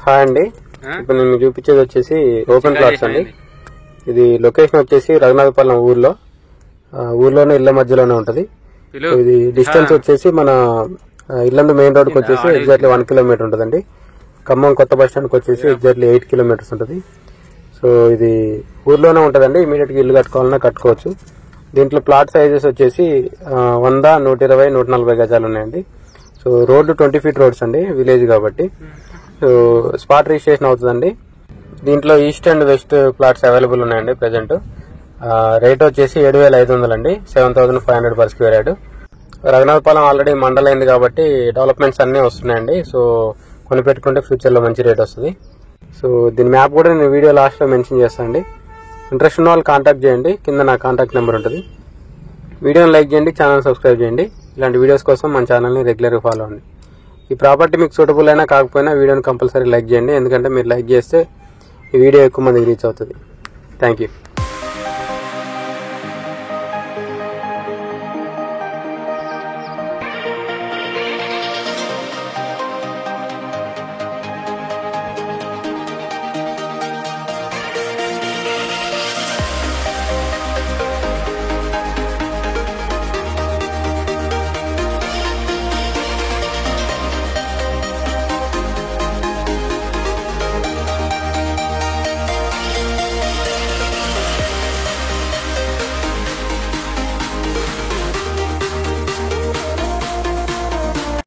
Hi అండి, ఇప్పుడు నేను చూపించేది వచ్చేసి ఓపెన్ ప్లాట్స్ అండి. ఇది లొకేషన్ వచ్చేసి రఘునాథపాలెం ఊర్లోనే ఇళ్ల మధ్యలోనే ఉంటది. ఇది డిస్టెన్స్ వచ్చేసి మన ఇల్లందు మెయిన్ రోడ్ కి వచ్చేసి ఎగ్జాక్ట్లీ 1 కిలోమీటర్ ఉంటదండి. ఖమ్మం కొత్త బస్ స్టాండ్ కి వచ్చేసి ఎగ్జాక్ట్లీ 8 కిలోమీటర్స్ ఉంటది. సో ఇది ఊర్లోనే ఉంటదండి. ఇమీడియట్ గా ఇల్లు కట్టుకోవాలన్నా కట్టుకోవచ్చు. దీంట్లో ప్లాట్ సైజెస్ వచ్చేసి 100, 120, 140 గజాలు ఉన్నాయండి. సో రోడ్డు 20 ఫీట్ రోడ్స్ అండి, విలేజ్ కాబట్టి. సో స్పాట్ రిజిస్ట్రేషన్ అవుతుందండి. దీంట్లో east and west plots available ఉన్నాయండి ప్రెసెంట్. రేట్ వచ్చేసి 7,500 అండి, 7,500 per square yard. Raghunathapalem already మండలం అయింది కాబట్టి డెవలప్మెంట్స్ అన్నీ వస్తున్నాయండి. సో కొని పెట్టుకుంటే ఫ్యూచర్లో మంచి రేట్ వస్తుంది. సో దీని మ్యాప్ కూడా నేను వీడియో లాస్ట్లో మెన్షన్ చేస్తాను అండి. ఇంట్రెస్ట్ ఉన్న వాళ్ళు కాంటాక్ట్ చేయండి, కింద నా కాంటాక్ట్ నెంబర్ ఉంటుంది. వీడియోని లైక్ చేయండి, ఛానల్ సబ్స్క్రైబ్ చేయండి. ఇలాంటి వీడియోస్ కోసం మన ఛానల్ని రెగ్యులర్గా ఫాలో అవ్వండి. ఈ ప్రాపర్టీ మీకు సూటబుల్ అయినా కాకపోయినా వీడియోని కంపల్సరీ లైక్ చేయండి, ఎందుకంటే మీరు లైక్ చేస్తే ఈ వీడియో ఎక్కువ మందికి రీచ్ అవుతుంది. Thank you.